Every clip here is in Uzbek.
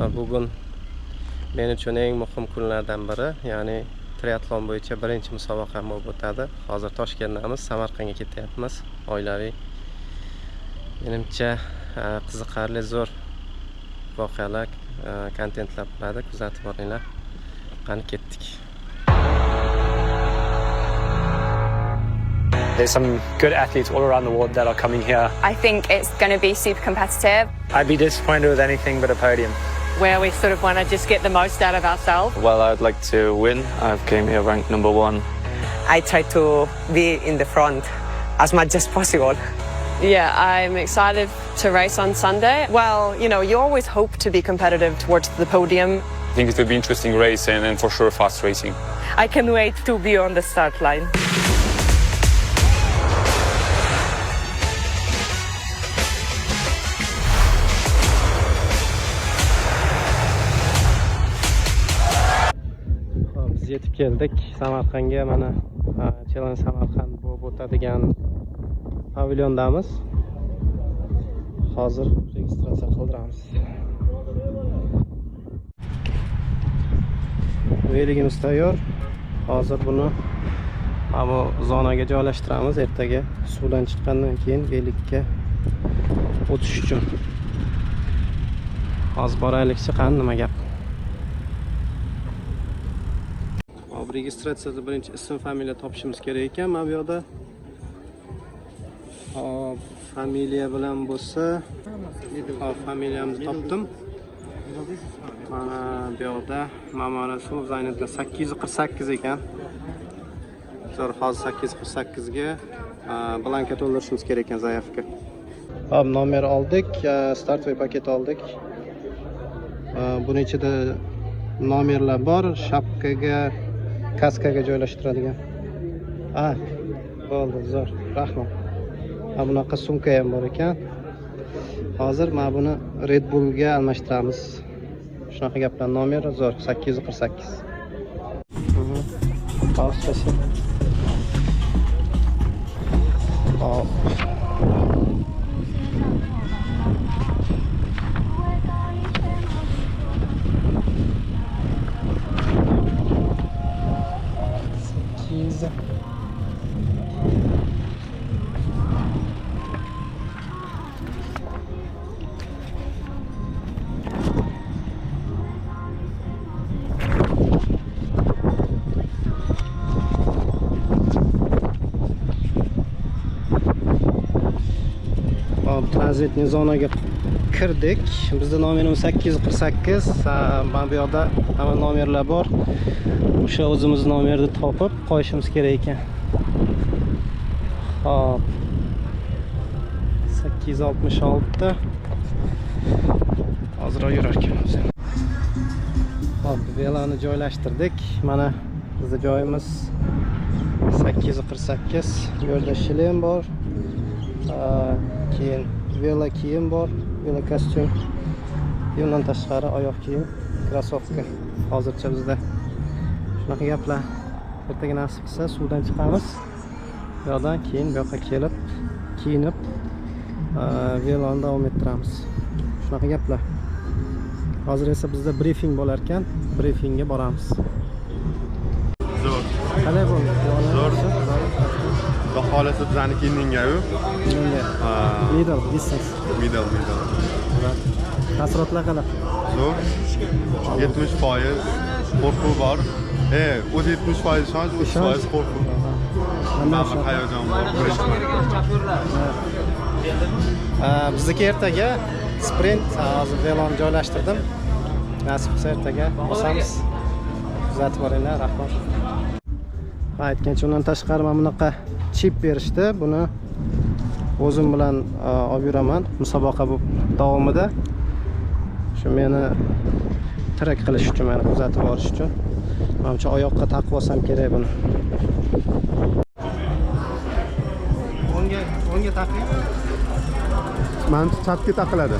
Bugun men uchun eng muhim kunlardan biri, ya'ni triatlon bo'yicha birinchi musobaqam bo'lib o'tadi. Hozir Toshkentdamiz, Samarqandga ketyapmiz oilaviy. Menimcha qiziqarli, zo'r voqealar, kontentlar bo'ladi. Kuzatib boringlar. Qani ketdik. There's some good athletes all around the world that are coming here. I think it's going to be super competitive. I'd be disappointed with anything but a podium. Where we sort of want to just get the most out of ourselves. Well, I'd like to win. I've came here ranked number 1. I try to be in the front as much as possible. Yeah, I'm excited to race on Sunday. Well, you know, you always hope to be competitive towards the podium. I think it will be interesting race and for sure fast racing. I can wait to be on the start line. Biz yetib keldik Samarqandga. Mana Challenge Samarqand bo'lib o'tadigan pavilyondamiz. Hozir registratsiya qildiramiz. Veligimiz tayyor. Hozir buni bu zonaga joylashtiramiz. Ertaga suvdan chiqqandan keyin velikka o'tish uchun. Hozir boraylikchi, qani nima gap? Registratsiyada birinchi ism, familiya topishimiz kerak ekan. Mana bu yoqda familiya bilan bo'lsa, familiyamizni topdim. Mana bu yoqda Mamon Rasulov Zayniddin 848 ekan. Zo'r, hozir 848 ga blanka to'ldirishimiz kerak ekan zaявka. Hop, nomer oldik, startvoy paket oldik. Buning ichida nomerlar bor, shapkaga, kaskaga joylashtiradigan. Bo'ldi, zo'r. Rahmat. Mana bunaqa sumka ham bor ekan. Hozir mana buni Red Bullga almashtiramiz. Shunaqa gaplar. Nomer zo'r, 848. Hop, spasibo. Hop. Tranzitni zonaga kirdik. Bizda nomerimiz 848. Mana bu yoqda hamma nomerlar bor. O'sha o'zimiz nomerni topib qo'yishimiz kerak ekan. Hop. 866. Hozir yurar ekanmiz. Hop, veloni joylashtirdik. Mana bizda joyimiz 848. Yo'lda shilem bor. Keyin velo kiyim bor, velo kostyum. Bundan tashqari oyoq kiyim, krossovka. Hozircha bizda shunaqa gaplar. Ertaga nasib qilsa suvdan chiqamiz. Bu yoqdan keyin bu yoqqa kelib, kiyinib, veloni davom ettiramiz. Shunaqa gaplar. Hozir esa bizda brifing bo'lar ekan, brifingga boramiz. Zo'r. Qalay bo'ldi? Zo'r. Xudo xolasa bizani kelingayu. Middle distance. Middle. Taassurotlar qanaqa? Zo'r. 70% qo'rquv bor. O'zi 70% ishonch, 30% qo'rquv. Hamma hayajon bor. Bizniki ertaga sprint. Hozir veloni joylashtirdim. Nasib qilsa ertaga bosamiz. Kuzatib boringlar, rahmat. Aytgancha, undan tashqari mana bunaqa chip berishdi. Buni o'zim bilan olib yuraman musobaqa davomida. Shu meni trak qilish uchun, meni kuzatib borish uchun. Menimcha oyoqqa taqib olsam kerak buni. O'ngga taqing. Menimcha chapga taqiladi.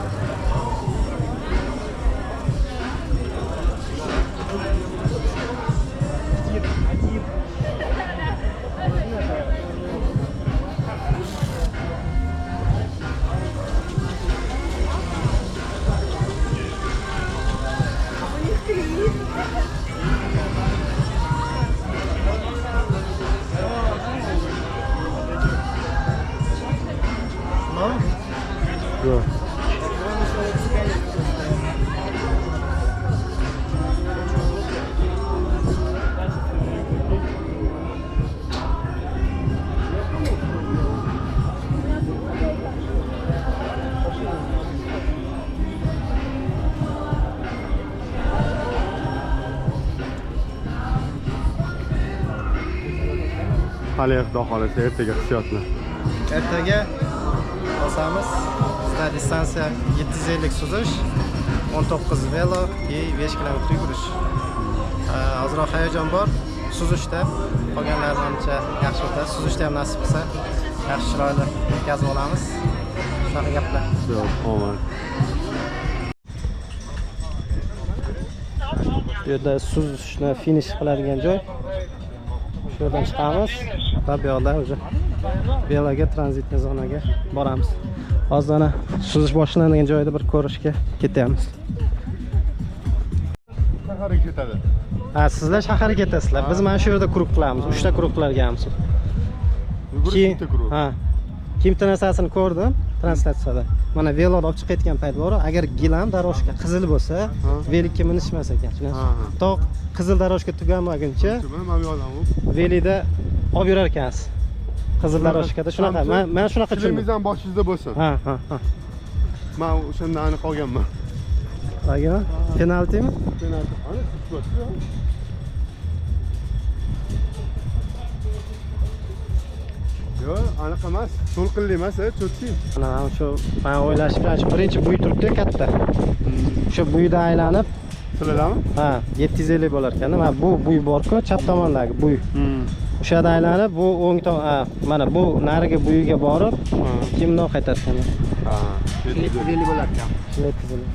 hali Xudo xolasa ertaga hissiyotlar. Ertaga bosamiz. Bizda distansiya 750 suzish, 19 velo и 5 km yugurish. Ozroq hayajon bor. Suzishda qolganlar menimcha yaxshi o'tadi. Suzishda ham nasib qilsa yaxshi chiroyli o'tkazib olamiz. Shunaqa gaplar. Omad. Bu yerda suzishni finish qiladigan joy. Shu yerdan chiqamiz va bu yoqda o'zi veloga tranzitniy zonaga boramiz. Hozir ana suzish boshlanadigan joyda bir ko'rishga ketyapmiz. Shaharga ketadi. Ha, sizlar shaharga ketasizlar. Biz mana shu yerda kruq qilamiz. 3 ta kruq qilarganmiz. Ha. Kimta narsasini ko'rdim translyatsiyada. Mana veloda olib chiqayotgan payt bor, agar gilam daroshka qizil bo'lsa, velikka minishmas ekan. To qizil daroshka tugammaguncha velida olib yurar ekansiz. Qizil daroshkada shunaqa. Men shunaqa tushundim. Mizan boshingizda bo'lsin. Ha. Men o'shanda aniq qolganman. Aga, penaltimi? Penalti. Ana tutibdi. Yo, aniq emas. To'lqinli emas, cho'tki. Mana shu men o'ylashim bilan birinchi buy turibdi katta. Shu buyda aylanib, Siladami? ha, 750 bo'lar ekan. Mana bu buy bor-ku, chap tomondagi buy. O'sha yerda aylanib, bu o'ng tomon, mana bu nariga buyiga borib, kimdan qaytargan. Ha, 750 bo'lar ekan. 750.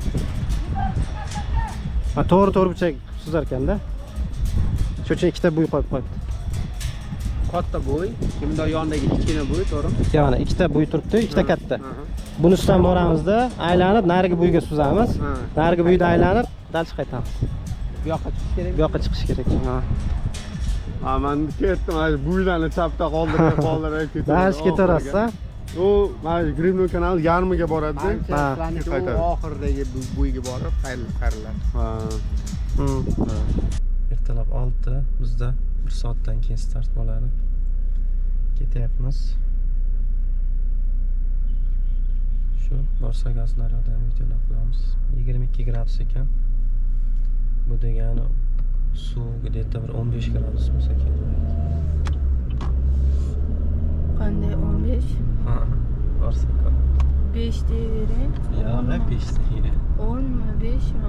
Ma to'g'ri burchak suzar ekanda. Shuning uchun ikkita buy qo'yib qo'yibdi. Katta bo'y, kimda yonidagi kichkina bo'y, to'g'rimi? Mana ikkita buy turibdi, ikkita katta. Buni ustidan boramizda, aylanib nariga buyga suzamiz. Nariga buyda aylanib, dal qaytamiz. Bu yoqqa chiqish kerak. Bu yoqqa chiqish kerak. Ha, men ketdim, buylarni chapda qoldirib ketaman. Dal ketaverasiz-a? U mana Grimno kanal yarmiga boradi. Ha, oxiridagi bo'yga borib, qayriladi. Ha. Ertalab 6, bizda 1 soatdan keyin start bo'ladi. Ketyapmiz. Shu Borsa gazlaridan videolar qilamiz. 22 gradus ekan. Bu degani suv где-то bir 15 gradus bo'lsa kerak. Qanday 15? Ha, Borsa. 5 deyvering. Yo'q, 5 deydi. 10 mi, 5 mi?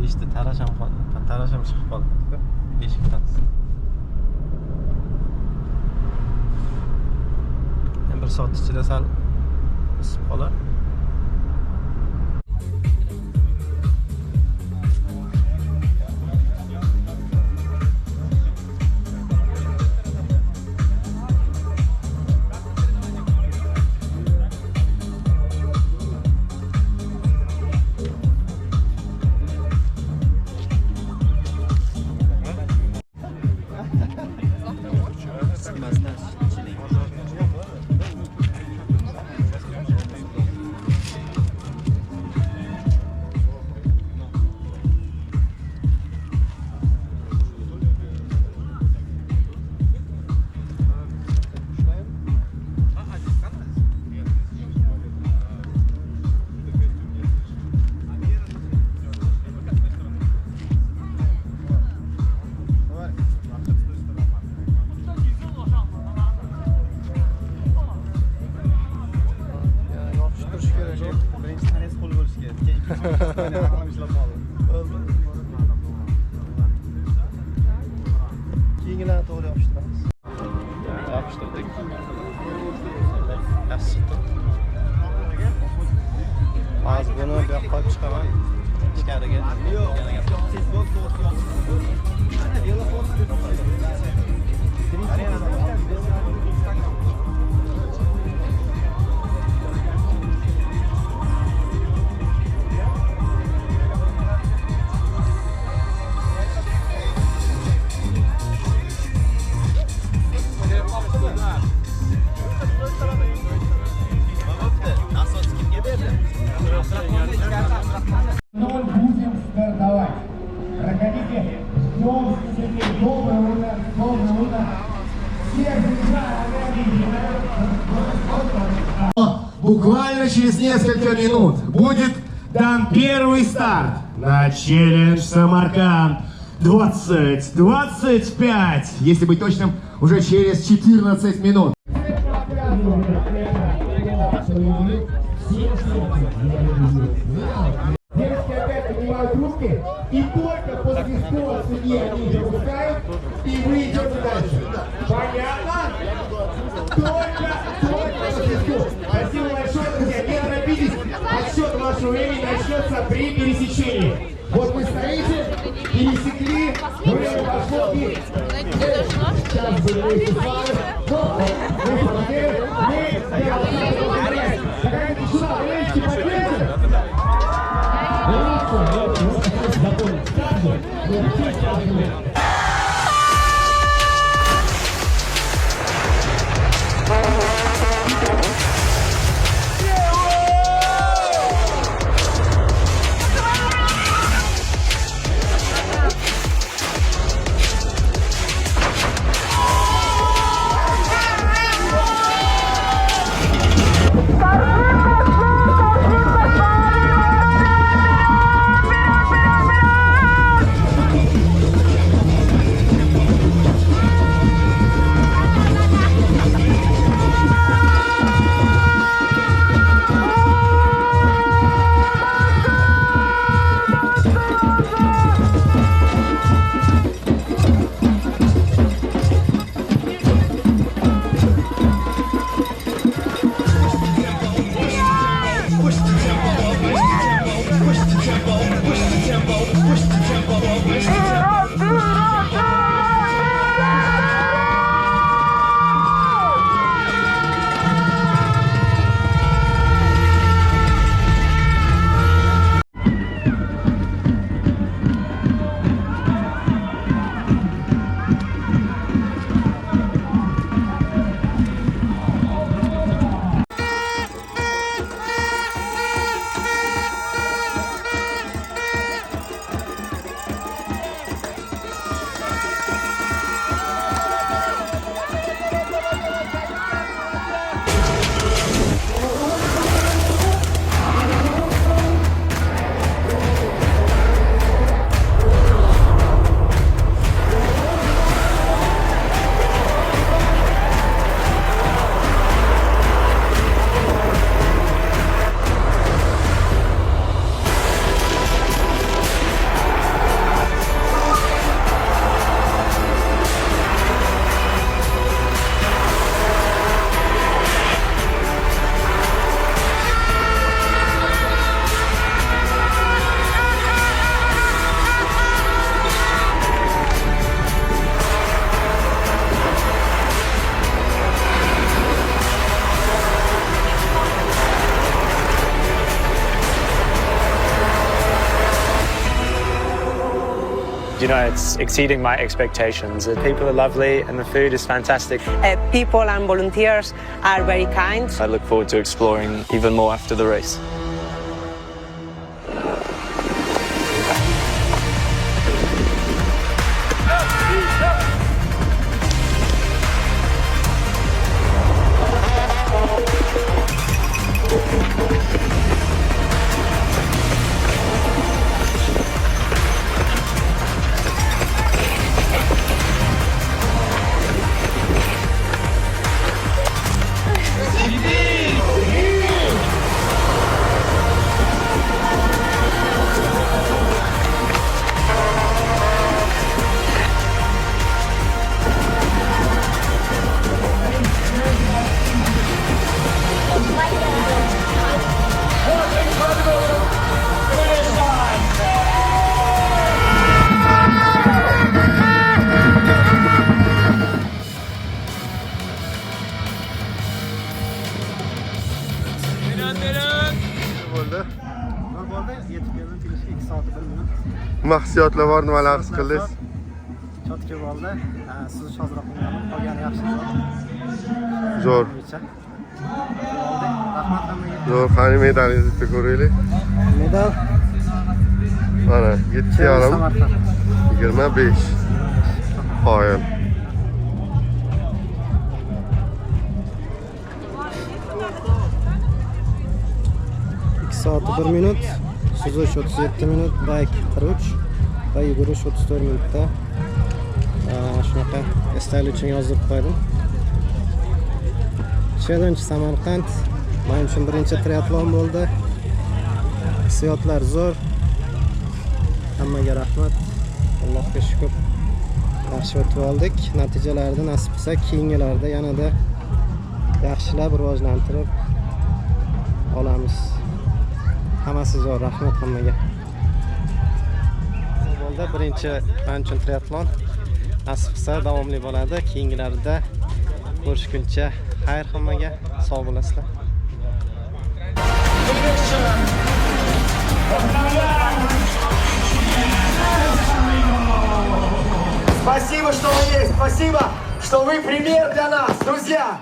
5 ta tarasham qoldi. Tarasham chiqib qoldi. 5 gradus. Ham 1 soat ichida sal isib qolar. Keyingilarni to'g'ri yopishtiramiz. Yopishtirdik. Yaxshi chiqdi. Hozir buni bu yoqqa qo'yib chiqaman. Ichkariga. Будем стартовать. Проходите. Ждем себе добрый удар, добрый удар. Всех буквально через несколько минут будет дан первый старт на челлендж Самарканд 2025. Если быть точным, уже через 14 минут. Девочки опять поднимают руки, и только после скорого судьи они их выпускают, и вы идете дальше. Понятно? Только после скорого. Спасибо большое, друзья. Не торопитесь, отсчет вашего времени начнется при пересечении. Вот вы стоите, пересекли, время пошло, и сейчас были фары, но вы посмотрели, мы делаем. Какая тишина, вы победы! You know, it's exceeding my expectations. The people are lovely and the food is fantastic. People and volunteers are very kind. I look forward to exploring even more after the race. Mahsulotlar bor, nimalar his qildingiz? Chotka bo'ldi. Siz hozirroq qolgani yaxshi. Zo'r. Rahmat hammaga. Zo'r, qani medalingizni ko'raylik. Medal Mana 7,5. Samarqand. 25. Qoyil. Soat 1 minut, suzish 37 minut, bike 43 va yugurish 34 minutda Shunaqa esdalik uchun yozib qo'ydim. Challenge Samarqand. Men uchun birinchi triatlon bo'ldi. Hissiyotlar zo'r. Hammaga rahmat. Allohga shukr. Yaxshi o'tib oldik. Natijalarni nasib qilsa keyingilarda yanada yaxshilab rivojlantirib olamiz. Hammasi zo'r. Rahmat hammaga. Bo'ldi birinchi men uchun triatlon. Nasib qilsa davomli bo'ladi. Keyingilarida ko'rishguncha xayr hammaga. Sog' bo'lasizlar. Спасибо, что вы есть. Спасибо, что вы пример для нас, друзья.